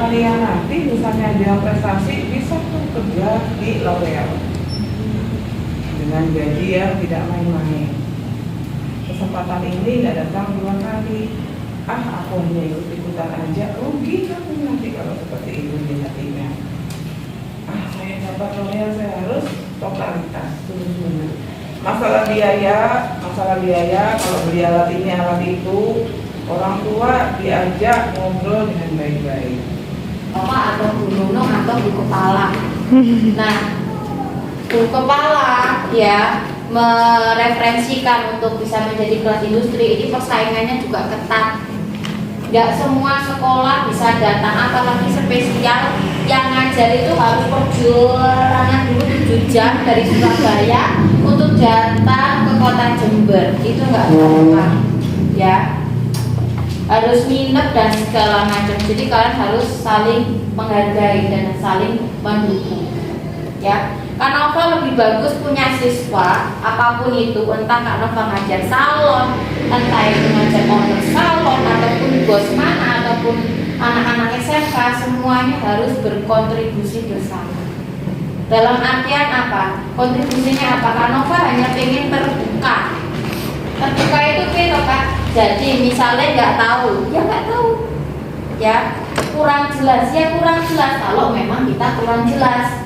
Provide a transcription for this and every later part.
kalian nanti misalnya ada prestasi bisa tuh kerja di L'Oreal dengan gaji yang tidak main-main. Kesempatan ini nggak datang 2 kali. Aku hanya ikut-ikutan aja, rugi kamu nanti kalau seperti itu di hatinya. Saya dapat L'Oreal, saya harus totalitas benar-benar. Masalah biaya kalau beli alat ini alat itu, orang tua diajak ngobrol dengan baik-baik. Atau Bu Nunung atau Bu Kepala. Nah, Bu Kepala ya mereferensikan untuk bisa menjadi kelas industri ini persaingannya juga ketat. Nggak semua sekolah bisa datang, apalagi spesial yang ngajar itu harus perjuangan dulu 7 jam dari Surabaya untuk datang ke kota Jember. Itu nggak gampang ya, harus nginep dan segala macam. Jadi kalian harus saling menghargai dan saling mendukung ya. Kak Nova lebih bagus punya siswa apapun itu, entah Kak Nova ngajar salon, entah itu ngajar owner salon, ataupun bos mana, ataupun anak-anak SMK, semuanya harus berkontribusi bersama. Dalam artian apa? Kontribusinya apa? Kak Nova hanya ingin terbuka. Terbuka itu Kak. Jadi misalnya nggak tahu, ya nggak tahu, ya kurang jelas, ya kurang jelas. Kalau memang kita kurang jelas.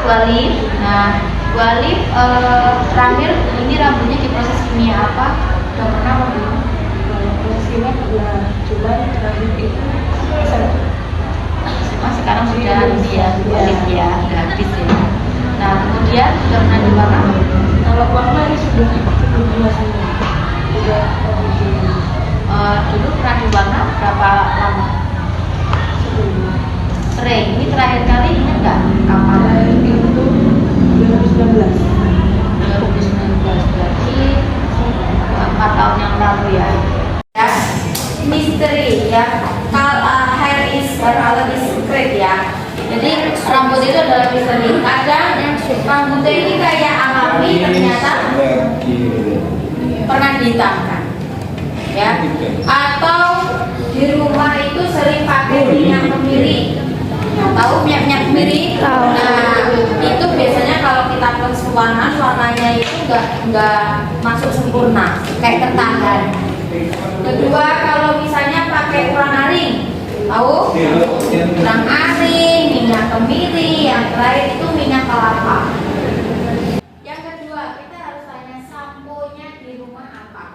Walif. Nah, Walif terakhir ini rambutnya diproses kimia apa? Udah pernah belum? Proses kimia pernah, cuman rambut itu sekarang sudah habis ya, Walif ya, udah habis ya. Nah, kemudian sudah pernah diwarna? kalau warna ini sudah semua. Sudah dulu pernah diwarna berapa lama? Sering. Ini terakhir kali ingat nggak? Kapan? itu 2019. 2019 berarti 4 tahun yang lalu ya. Ya, misteri ya. Hair is color is secret ya. Jadi rambut itu adalah misteri. Kadang yang rambutnya ini kayak alami ternyata pernah dihitamkan, ya. Atau di rumah itu sering pakai minyak kemiri. Tahu minyak kemiri? Nah, itu biasanya kalau kita proses pewarnaan, warnanya itu enggak masuk sempurna, kayak ketahan. Kedua, kalau misalnya pakai kurang aring, tahu? Kurang aring, minyak kemiri, yang terakhir itu minyak kelapa. Yang kedua, kita harus tanya sampo-nya di rumah apa?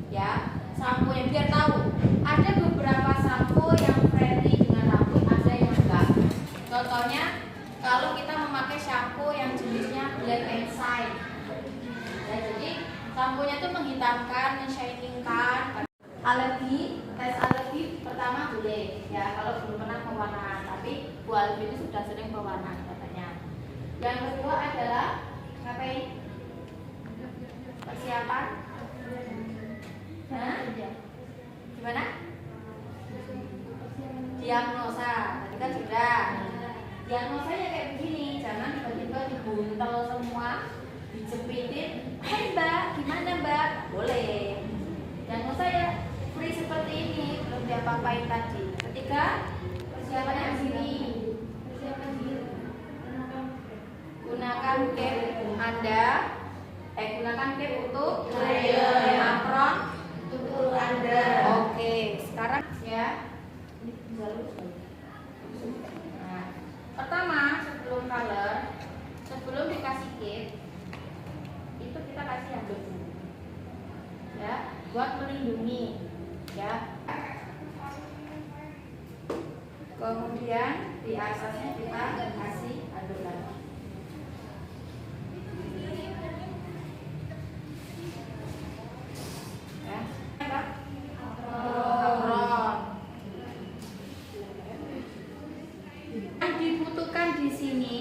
Ya, sampo-nya biar tahu. Ada beberapa sampo yang friendly dengan rambut, ada yang enggak. Contohnya, kalau kita memakai shampoo yang jenisnya black and shine, ya, jadi sampo-nya itu menghitamkan, menshiningkan. Alergi, tes alergi pertama boleh, ya kalau belum pernah pewarnaan. Tapi Bu Alif ini sudah sering pewarnaan katanya. Yang kedua adalah ngapain? Persiapan? Hah? Gimana? Diagnosa, tadi kan sudah. Diagnosanya kayak begini, jangan tiba-tiba dibuntel semua, dijepitin. Mbak, gimana Mbak? boleh. Dan saya free seperti ini, belum diapa-apain tadi. Ketiga, persiapannya di sini. Gunakan cape Anda. Gunakan cape untuk apron untuk Anda. Oke, sekarang ya. Nah, pertama sebelum color, sebelum dikasih cape, itu kita kasih handuk dulu. Ya, buat melindungi. Ya. Kemudian di atasnya kita kasih handuk lagi. Ya. Apron. Yang dibutuhkan di sini,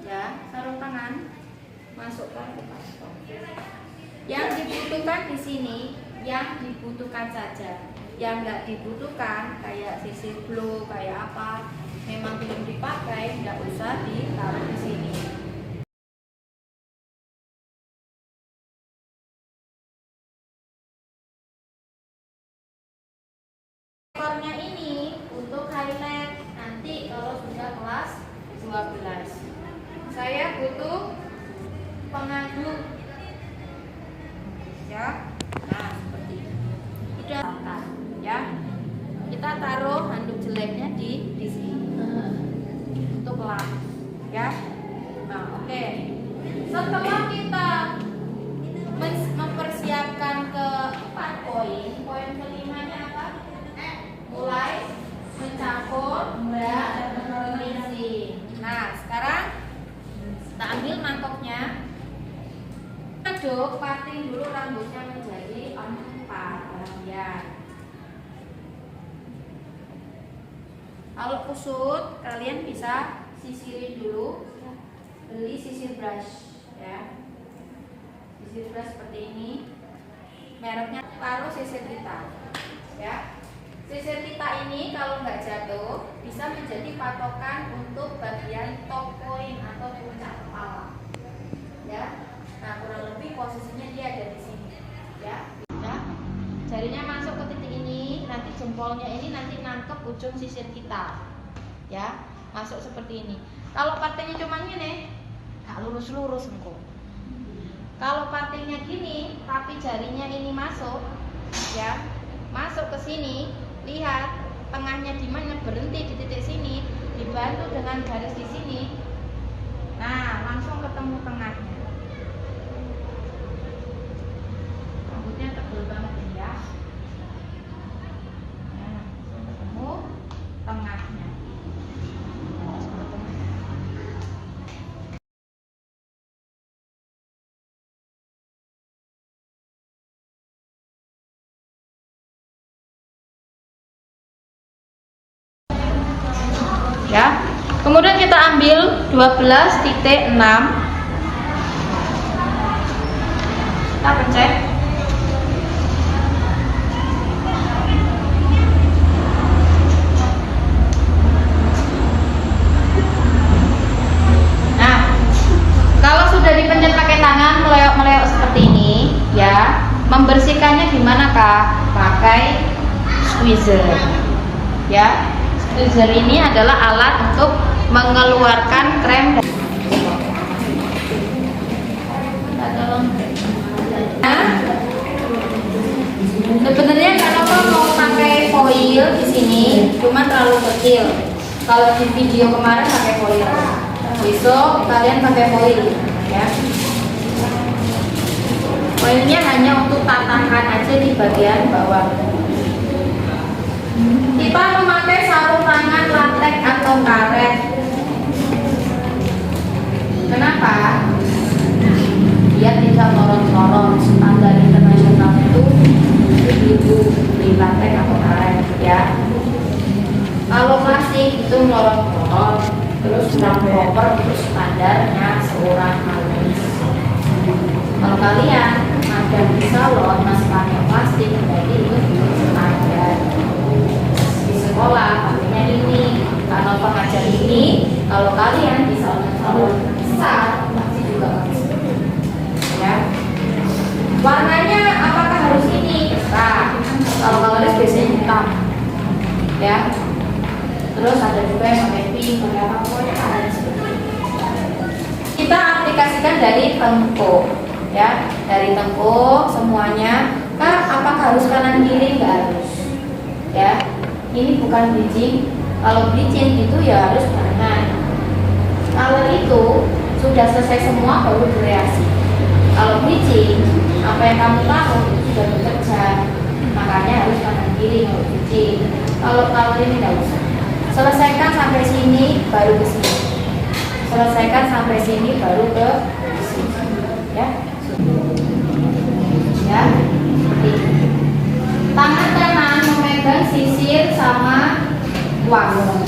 ya, sarung tangan masukkan ke kantong. Yang dibutuhkan di sini, yang dibutuhkan saja. Yang nggak dibutuhkan kayak sisir blow, kayak apa, memang belum dipakai, nggak usah ditaruh di sini. Ekornya ini untuk highlight nanti kalau sudah kelas 12. Saya butuh pengaduk. Ya. Nah, seperti ini. Udah ya. Kita taruh handuk jeleknya di sini. Untuk lap. Ya. Nah, oke. Setelah kita mempersiapkan ke 4 poin, poin kelimanya apa? Mulai mencampur dan mengisi. Nah, sekarang kita ambil mangkoknya, aduk, parting dulu rambutnya menjadi 4 bagian. Kalau kusut, kalian bisa sisirin dulu, beli sisir brush, ya. Sisir brush seperti ini, mereknya, taruh sisir pita, ya. Sisir pita ini kalau nggak jatuh bisa menjadi patokan untuk bagian top point atau puncak kepala. Ya, nah kurang lebih posisinya dia ada di sini. Ya, nah, jarinya masuk ke titik ini, nanti jempolnya ini nanti nangkep ujung sisir kita. Ya, masuk seperti ini. Kalau partainya cuma gini, nggak lurus-lurus engkau. Kalau partainya gini, tapi jarinya ini masuk, ya, masuk ke sini. Lihat tengahnya di mana, berhenti di titik sini, dibantu dengan garis di sini. Nah, langsung ketemu tengahnya. Rambutnya tebal banget ya. Nah, langsung ketemu tengahnya. Ya. Kemudian kita ambil 12.6. Kita pencet. Nah, kalau sudah dipencet pakai tangan meleok-meleok seperti ini, ya, membersihkannya gimana Kak? Pakai squeezer. Ya. Squeezer ini adalah alat untuk mengeluarkan krem. Nah, sebenarnya kalau mau pakai foil di sini cuma terlalu kecil. Kalau di video kemarin pakai foil, besok kalian pakai foil, ya. Foilnya hanya untuk tatakan aja di bagian bawah. Kita memakai sarung tangan latex atau karet. Kenapa? Dia tidak sorot-sorot. Standar internasional itu di latex atau karet, ya. Kalau plastik itu melorot-melorot, terus proper itu standarnya seorang artis. Kalau kalian ada di salon masih pakai plastik, berarti itu standar. Sekolah pakainya ini, kalau pengajar ini, kalau kalian di salon besar pasti juga pakai seperti itu, ya. Warnanya ya. Terus ada juga yang pakai pink, pakai apa, pokoknya ada seperti itu. Kita aplikasikan dari Tempo, ya, dari Tempo semuanya. Kak, apakah harus kanan kiri? Nggak harus, ya. Ini bukan bridging. Kalau bridging itu ya harus kanan. Kalau itu sudah selesai semua baru bereaksi. Kalau bridging, apa yang kamu tahu itu sudah bekerja, makanya harus kanan kiri kalau bridging. Kalau ini tidak usah. Selesaikan sampai sini baru ke sini. Selesaikan sampai sini baru ke sini, ya. Ya, seperti ini. Tangan kanan memegang sisir sama uang.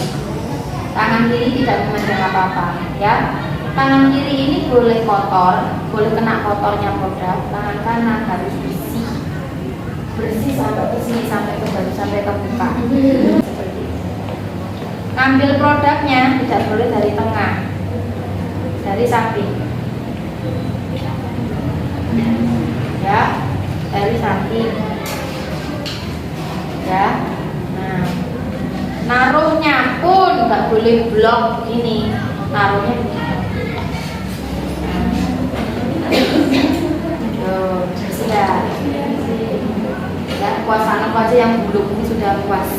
Tangan kiri tidak memegang apa-apa, ya. Tangan kiri ini boleh kotor, boleh kena kotornya produk. Tangan kanan harus bersih, bersih sampai ke sini, sampai ke baru sampai ke muka. Seperti itu. Ambil produknya tidak boleh dari tengah, dari samping, ya, dari samping, ya. Nah, naruhnya pun nggak boleh blok ini, naruhnya begini. Ya, kuas anak aja yang buluk ini sudah kuas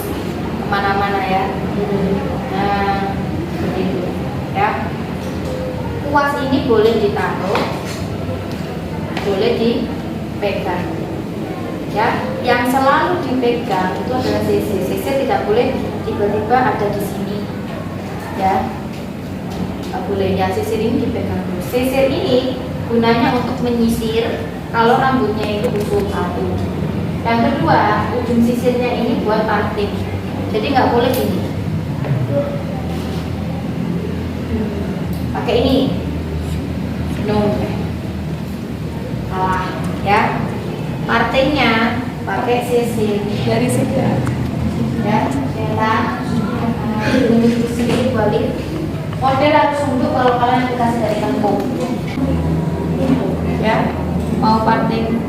kemana-mana ya. Nah, begitu ya. Kuas ini boleh ditaruh, boleh dipegang. Ya, yang selalu dipegang itu adalah sisir. Sisir tidak boleh tiba-tiba ada di sini. Ya, nggak boleh. Ya, sisir ini dipegang dulu. Sisir ini gunanya untuk menyisir kalau rambutnya itu usul satu. Yang kedua, ujung sisirnya ini buat parting. Jadi nggak boleh ini. Pakai ini. No. Salah, ya. Partingnya pakai sisir Dari sini. ya, cetak. Sedikit balik. Model harus untuk kalau kalian dikasih dari Tempo. Ya, mau parting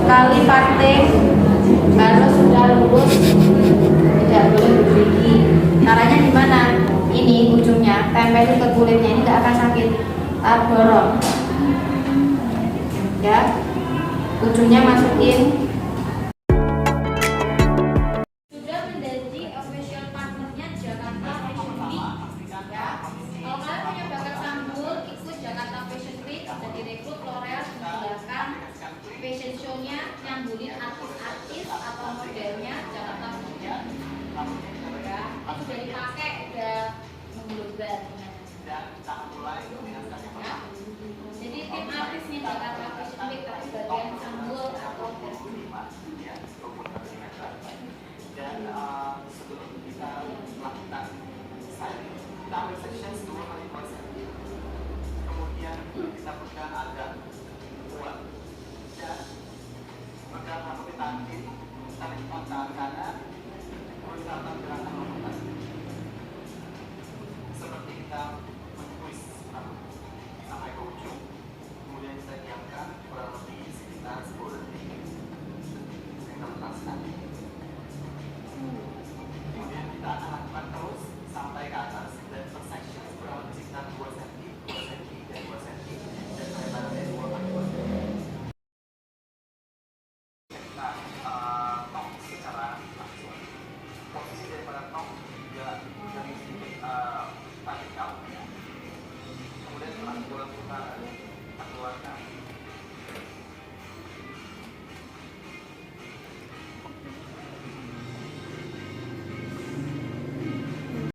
sekali parting harus sudah lurus, tidak boleh bergigi. Caranya gimana? Ini ujungnya tempelin ke kulitnya, ini tidak akan sakit. Dorong, ya, ujungnya masukin. Sudah menjadi official partnernya Jakarta Fashion Week, ya. Kalau kalian punya bakat sanggul, ikut Jakarta Fashion Week, bisa direkrut L'Oreal menggunakan fashion show-nya yang bulin artis-artis atau modelnya Jakarta Fashion Week. Ya, itu sudah dipakai, udah mengglobal. Ya. Jadi tim artisnya Jakarta Fashion Week tapi bagian sanggul atau dan sebelum kita melakukan styling, kita ambil session 2 kali konsep. Kemudian kita pegang agak kuat dan pegang rambut tangan kiri